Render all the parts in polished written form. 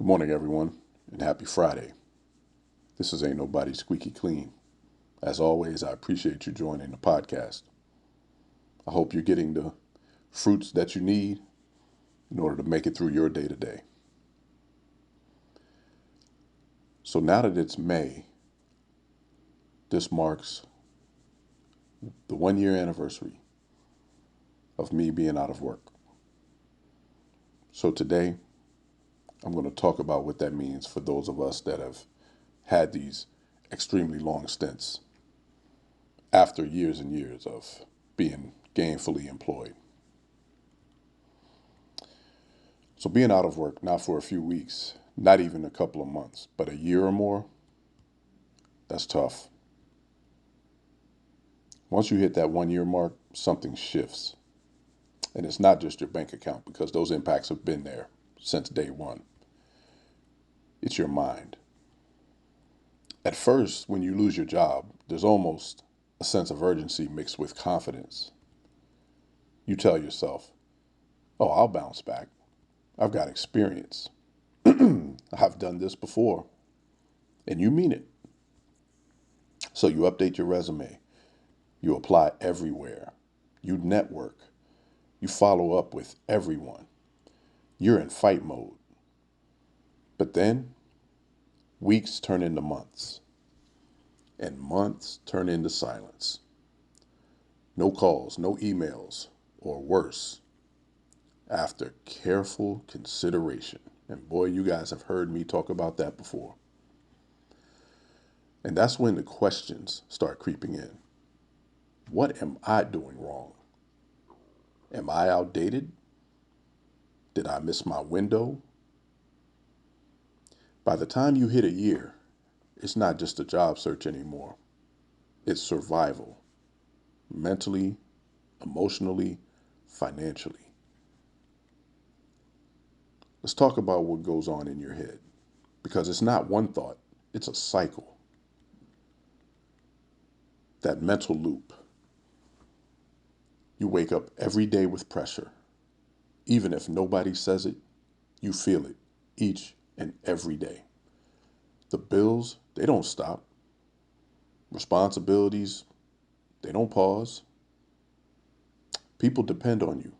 Good morning, everyone, and happy Friday. This is Ain't Nobody Squeaky Clean. As always, I appreciate you joining the podcast. I hope you're getting the fruits that you need in order to make it through your day to day. So now that it's May, this marks the 1 year anniversary of me being out of work. So today, I'm going to talk about what that means for those of us that have had these extremely long stints after years and years of being gainfully employed. So being out of work, not for a few weeks, not even a couple of months, but a year or more, that's tough. Once you hit that 1 year mark, something shifts. And it's not just your bank account because those impacts have been there since day one. It's your mind. At first, when you lose your job, there's almost a sense of urgency mixed with confidence. You tell yourself, oh, I'll bounce back. I've got experience. I've done this before. And you mean it. So you update your resume. You apply everywhere. You network. You follow up with everyone. You're in fight mode. But then weeks turn into months, and months turn into silence. No calls, no emails, or worse, after careful consideration. And boy, you guys have heard me talk about that before. And that's when the questions start creeping in. What am I doing wrong? Am I outdated? Did I miss my window? By the time you hit a year, it's not just a job search anymore. It's survival, mentally, emotionally, financially. Let's talk about what goes on in your head because it's not one thought, it's a cycle. That mental loop. You wake up every day with pressure. Even if nobody says it, you feel it each and every day. The bills, they don't stop. Responsibilities, they don't pause. People depend on you.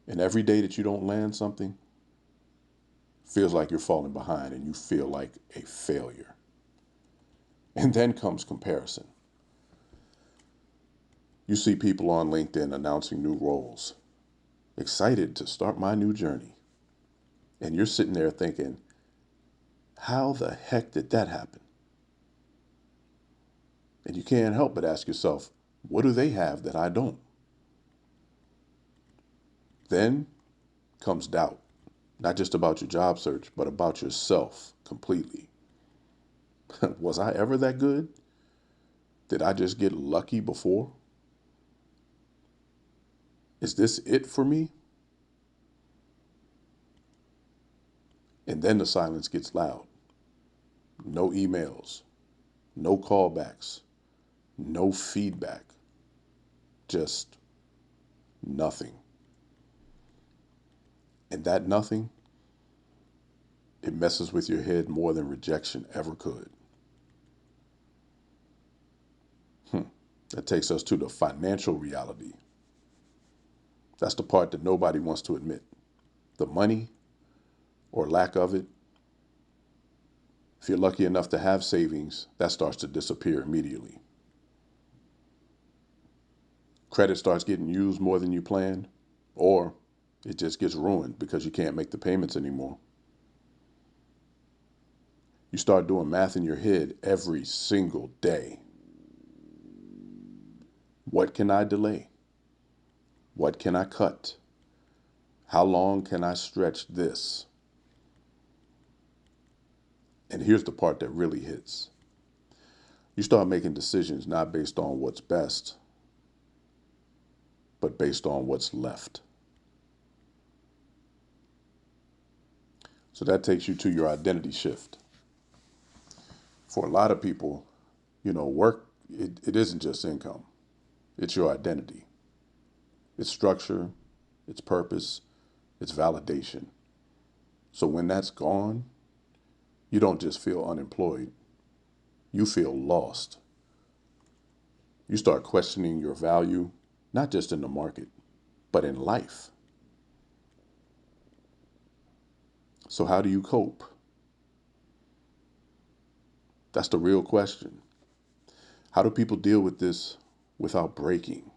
And every day that you don't land something feels like you're falling behind and you feel like a failure. And then comes comparison. You see people on LinkedIn announcing new roles, excited to start my new journey. And you're sitting there thinking, how the heck did that happen? And you can't help but ask yourself, what do they have that I don't? Then comes doubt, not just about your job search, but about yourself completely. Was I ever that good? Did I just get lucky before? Is this it for me? And then the silence gets loud. No emails, no callbacks, no feedback, just nothing. And that nothing, it messes with your head more than rejection ever could. That takes us to the financial reality. That's the part that nobody wants to admit. The money or lack of it, if you're lucky enough to have savings, that starts to disappear immediately. Credit starts getting used more than you planned, or it just gets ruined because you can't make the payments anymore. You start doing math in your head every single day. What can I delay? What can I cut? How long can I stretch this? And here's the part that really hits. You start making decisions not based on what's best, but based on what's left. So that takes you to your identity shift. For a lot of people, work, it isn't just income. It's your identity. It's structure, it's purpose, it's validation. So when that's gone, you don't just feel unemployed, you feel lost. You start questioning your value, not just in the market, but in life. So how do you cope? That's the real question. How do people deal with this without breaking?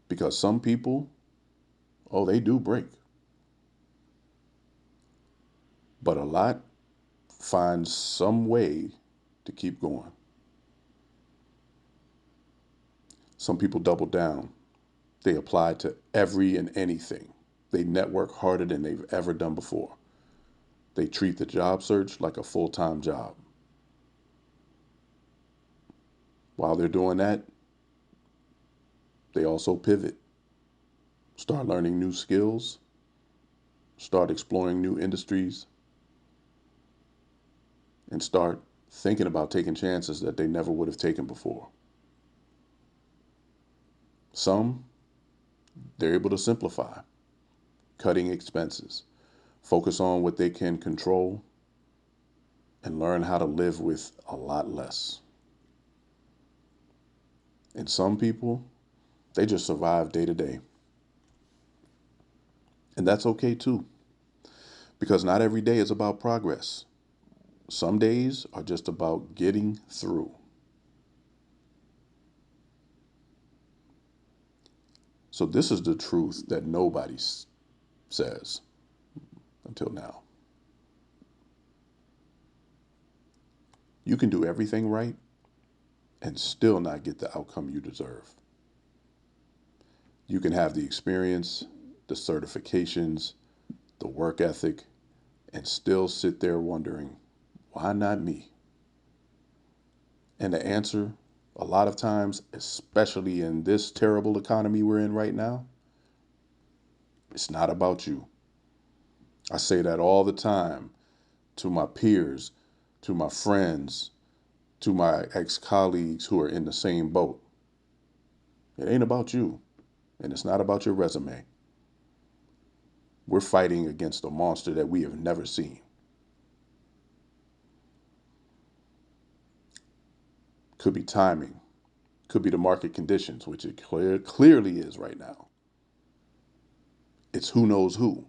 Because some people, oh, they do break. But a lot find some way to keep going. Some people double down. They apply to every and anything. They network harder than they've ever done before. They treat the job search like a full-time job. While they're doing that, they also pivot, start learning new skills, start exploring new industries, and start thinking about taking chances that they never would have taken before. Some, they're able to simplify, cutting expenses, focus on what they can control, and learn how to live with a lot less. And some people, they just survive day to day. And that's okay too, because not every day is about progress. Some days are just about getting through. So this is the truth that nobody says until now. You can do everything right and still not get the outcome you deserve. You can have the experience, the certifications, the work ethic, and still sit there wondering, why not me? And the answer, a lot of times, especially in this terrible economy we're in right now, it's not about you. I say that all the time to my peers, to my friends, to my ex-colleagues who are in the same boat. It ain't about you, and it's not about your resume. We're fighting against a monster that we have never seen. Could be timing, could be the market conditions, which it clearly is right now. It's who knows who.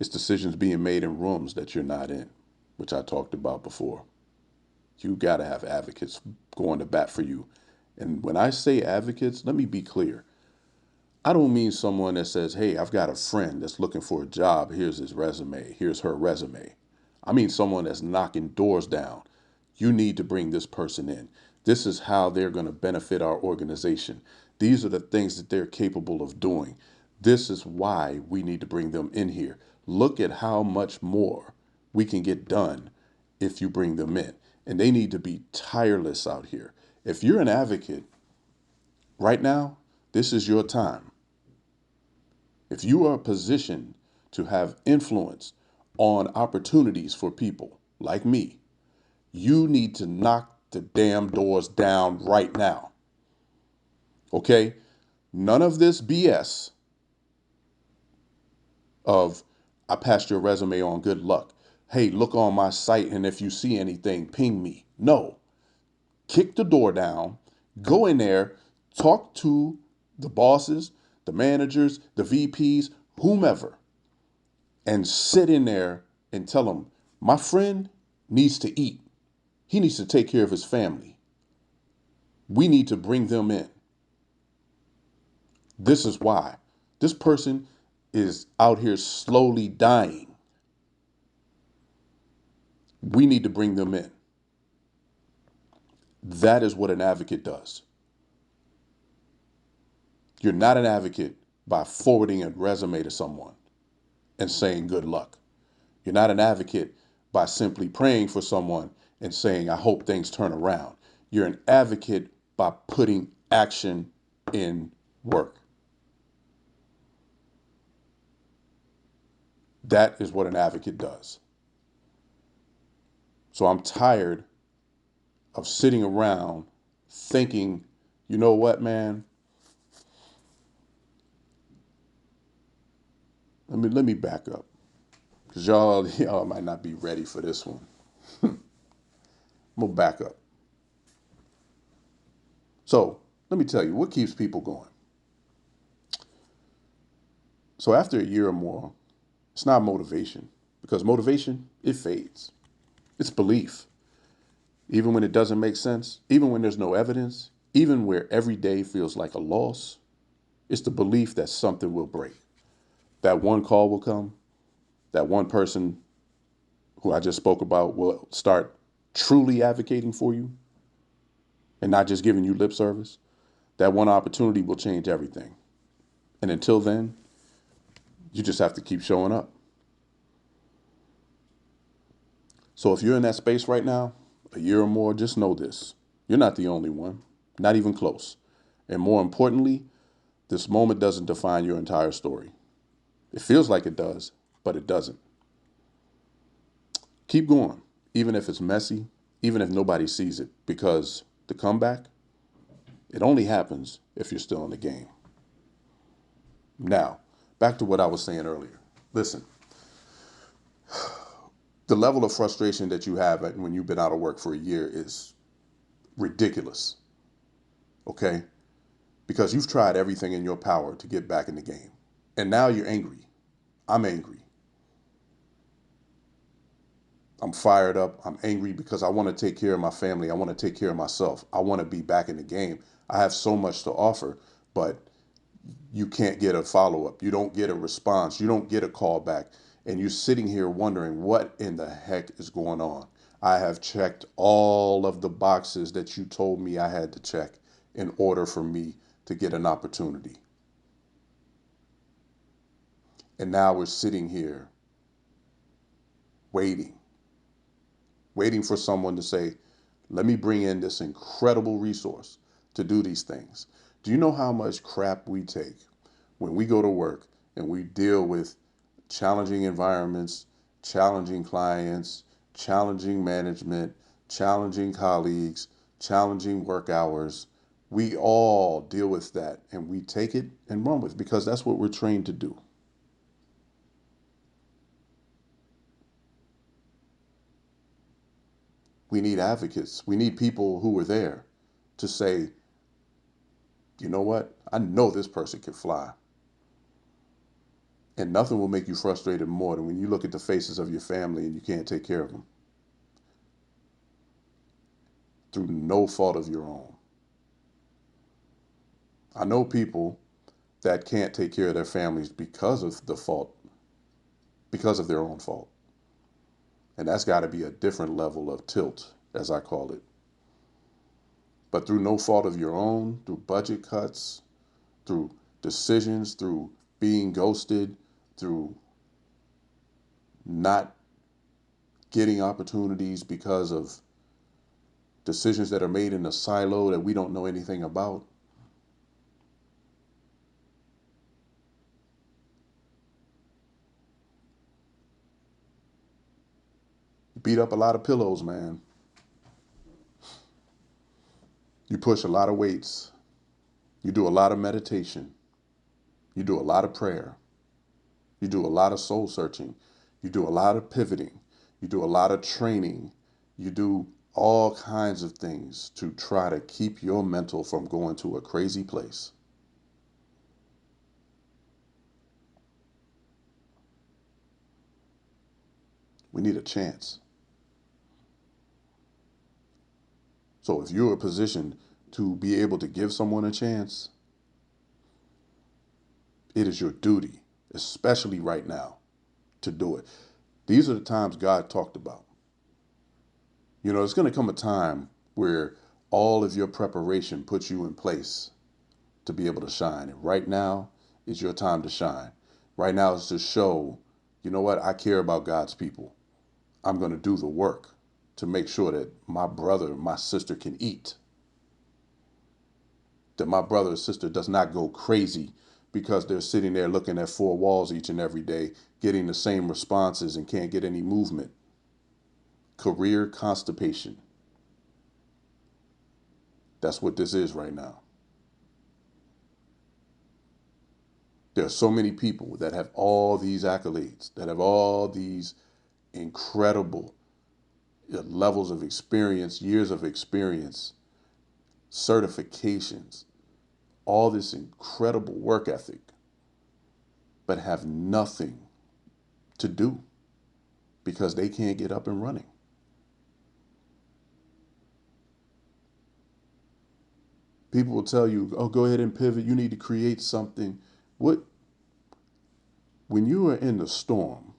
It's decisions being made in rooms that you're not in, which I talked about before. You got to have advocates going to bat for you. And when I say advocates, let me be clear. I don't mean someone that says, hey, I've got a friend that's looking for a job. Here's his resume. Here's her resume. I mean someone that's knocking doors down. You need to bring this person in. This is how they're going to benefit our organization. These are the things that they're capable of doing. This is why we need to bring them in here. Look at how much more we can get done if you bring them in. And they need to be tireless out here. If you're an advocate right now, this is your time. If you are positioned to have influence on opportunities for people like me, you need to knock the damn doors down right now. Okay? None of this BS of I passed your resume on, good luck. Hey, look on my site, and if you see anything, ping me. No. Kick the door down, go in there, talk to the bosses, the managers, the VPs, whomever, and sit in there and tell them, my friend needs to eat. He needs to take care of his family. We need to bring them in. This is why. This person is out here slowly dying. We need to bring them in. That is what an advocate does. You're not an advocate by forwarding a resume to someone and saying good luck. You're not an advocate by simply praying for someone and saying, I hope things turn around. You're an advocate by putting action in work. That is what an advocate does. So I'm tired of sitting around thinking, you know what, man? Let me back up. because y'all might not be ready for this one. I'm gonna back up. So let me tell you what keeps people going. So after a year or more, it's not motivation, because motivation, it fades. It's belief. Even when it doesn't make sense, even when there's no evidence, even where every day feels like a loss, it's the belief that something will break. That one call will come, that one person who I just spoke about will start truly advocating for you and not just giving you lip service. That one opportunity will change everything. And until then, you just have to keep showing up. So if you're in that space right now, a year or more, just know this. You're not the only one, not even close. And more importantly, this moment doesn't define your entire story. It feels like it does, but it doesn't. Keep going, even if it's messy, even if nobody sees it, because the comeback, it only happens if you're still in the game. Now, back to what I was saying earlier. Listen, the level of frustration that you have when you've been out of work for a year is ridiculous, okay? Because you've tried everything in your power to get back in the game. And now you're angry. I'm angry. I'm fired up. I'm angry because I want to take care of my family. I want to take care of myself. I want to be back in the game. I have so much to offer, but you can't get a follow up. You don't get a response. You don't get a call back. And you're sitting here wondering what in the heck is going on. I have checked all of the boxes that you told me I had to check in order for me to get an opportunity. And now we're sitting here waiting, waiting for someone to say, let me bring in this incredible resource to do these things. Do you know how much crap we take when we go to work and we deal with challenging environments, challenging clients, challenging management, challenging colleagues, challenging work hours? We all deal with that and we take it and run with it because that's what we're trained to do. We need advocates. We need people who are there to say, you know what? I know this person can fly. And nothing will make you frustrated more than when you look at the faces of your family and you can't take care of them through no fault of your own. I know people that can't take care of their families because of the fault, because of their own fault. And that's got to be a different level of tilt, as I call it. But through no fault of your own, through budget cuts, through decisions, through being ghosted, through not getting opportunities because of decisions that are made in a silo that we don't know anything about. You beat up a lot of pillows, man. You push a lot of weights. You do a lot of meditation. You do a lot of prayer. You do a lot of soul searching. You do a lot of pivoting. You do a lot of training. You do all kinds of things to try to keep your mental from going to a crazy place. We need a chance. So if you're in a position to be able to give someone a chance, it is your duty, especially right now, to do it. These are the times God talked about. You know, it's going to come a time where all of your preparation puts you in place to be able to shine. And right now is your time to shine. Right now is to show, you know what, I care about God's people. I'm going to do the work to make sure that my brother, my sister can eat. That my brother or sister does not go crazy because they're sitting there looking at four walls each and every day, getting the same responses and can't get any movement. Career constipation. That's what this is right now. There are so many people that have all these accolades, that have all these incredible levels of experience, years of experience, certifications, all this incredible work ethic, but have nothing to do because they can't get up and running. People will tell you, oh, go ahead and pivot. You need to create something. What? When you are in the storm,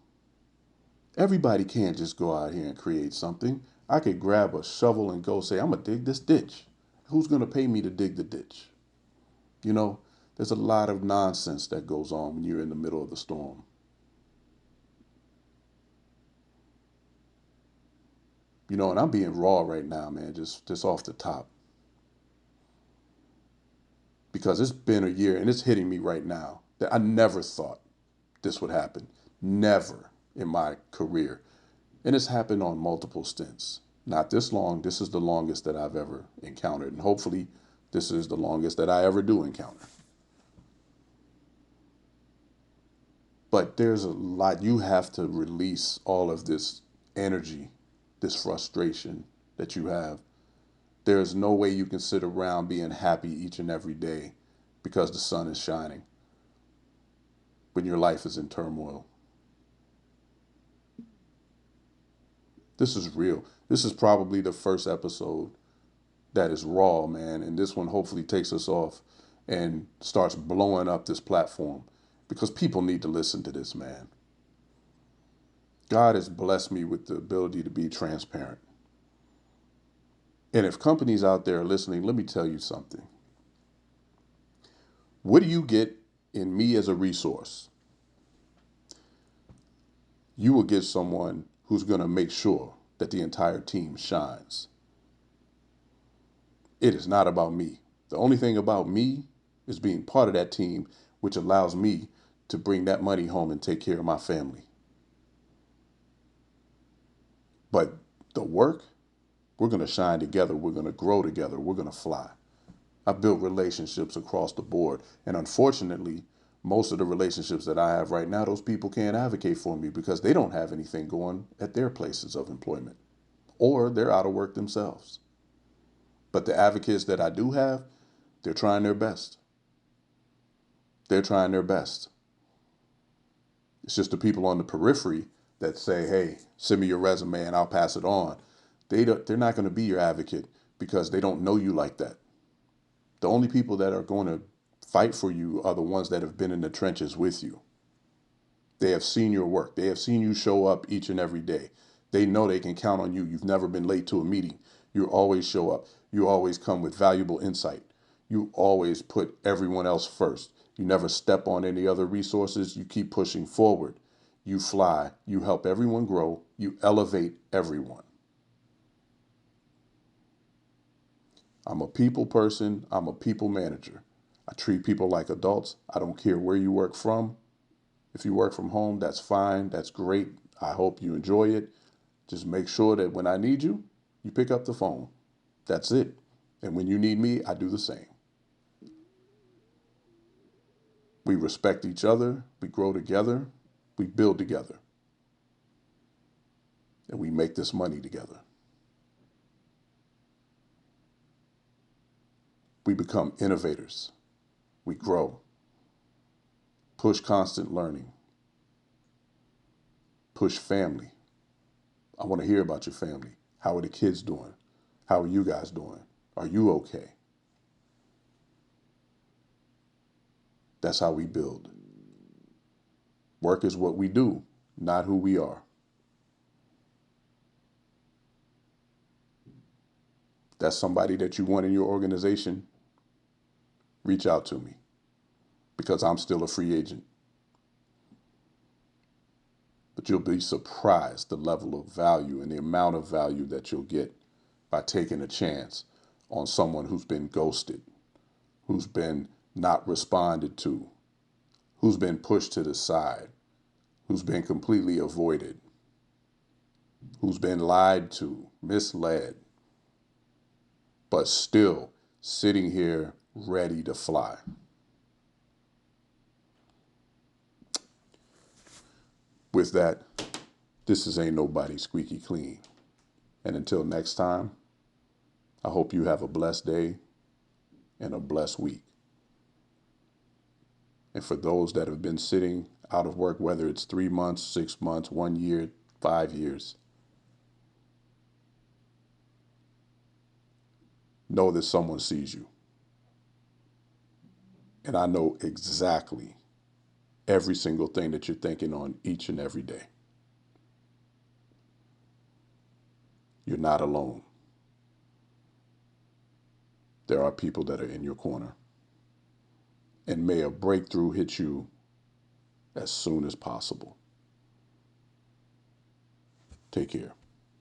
everybody can't just go out here and create something. I could grab a shovel and go say, I'm going to dig this ditch. Who's going to pay me to dig the ditch? You know, there's a lot of nonsense that goes on when you're in the middle of the storm. You know, and I'm being raw right now, man, just off the top. Because it's been a year and it's hitting me right now that I never thought this would happen. Never in my career. And it's happened on multiple stints. Not this long. This is the longest that I've ever encountered. And hopefully this is the longest that I ever do encounter. But there's a lot. You have to release all of this energy, this frustration that you have. There's no way you can sit around being happy each and every day because the sun is shining when your life is in turmoil. This is real. This is probably the first episode that is raw, man. And this one hopefully takes us off and starts blowing up this platform because people need to listen to this, man. God has blessed me with the ability to be transparent. And if companies out there are listening, let me tell you something. What do you get in me as a resource? You will get someone who's going to make sure that the entire team shines. It is not about me. The only thing about me is being part of that team, which allows me to bring that money home and take care of my family. But the work, we're going to shine together. We're going to grow together. We're going to fly. I've built relationships across the board. And unfortunately, most of the relationships that I have right now, those people can't advocate for me because they don't have anything going at their places of employment or they're out of work themselves. But the advocates that I do have, they're trying their best. They're trying their best. It's just the people on the periphery that say, hey, send me your resume and I'll pass it on. They're not going to be your advocate because they don't know you like that. The only people that are going to fight for you are the ones that have been in the trenches with you. They have seen your work. They have seen you show up each and every day. They know they can count on you. You've never been late to a meeting. You always show up. You always come with valuable insight. You always put everyone else first. You never step on any other resources. You keep pushing forward. You fly. You help everyone grow. You elevate everyone. I'm a people person. I'm a people manager. I treat people like adults. I don't care where you work from. If you work from home, that's fine. That's great. I hope you enjoy it. Just make sure that when I need you, you pick up the phone. That's it. And when you need me, I do the same. We respect each other. We grow together. We build together. And we make this money together. We become innovators. We grow. Push constant learning. Push family. I want to hear about your family. How are the kids doing? How are you guys doing? Are you okay? That's how we build. Work is what we do, not who we are. That's somebody that you want in your organization. Reach out to me because I'm still a free agent. But you'll be surprised the level of value and the amount of value that you'll get by taking a chance on someone who's been ghosted, who's been not responded to, who's been pushed to the side, who's been completely avoided, who's been lied to, misled, but still sitting here ready to fly. With that, this is Ain't Nobody Squeaky Clean. And until next time, I hope you have a blessed day and a blessed week. And for those that have been sitting out of work, whether it's 3 months, 6 months, 1 year, 5 years, know that someone sees you. And I know exactly every single thing that you're thinking on each and every day. You're not alone. There are people that are in your corner. And may a breakthrough hit you as soon as possible. Take care.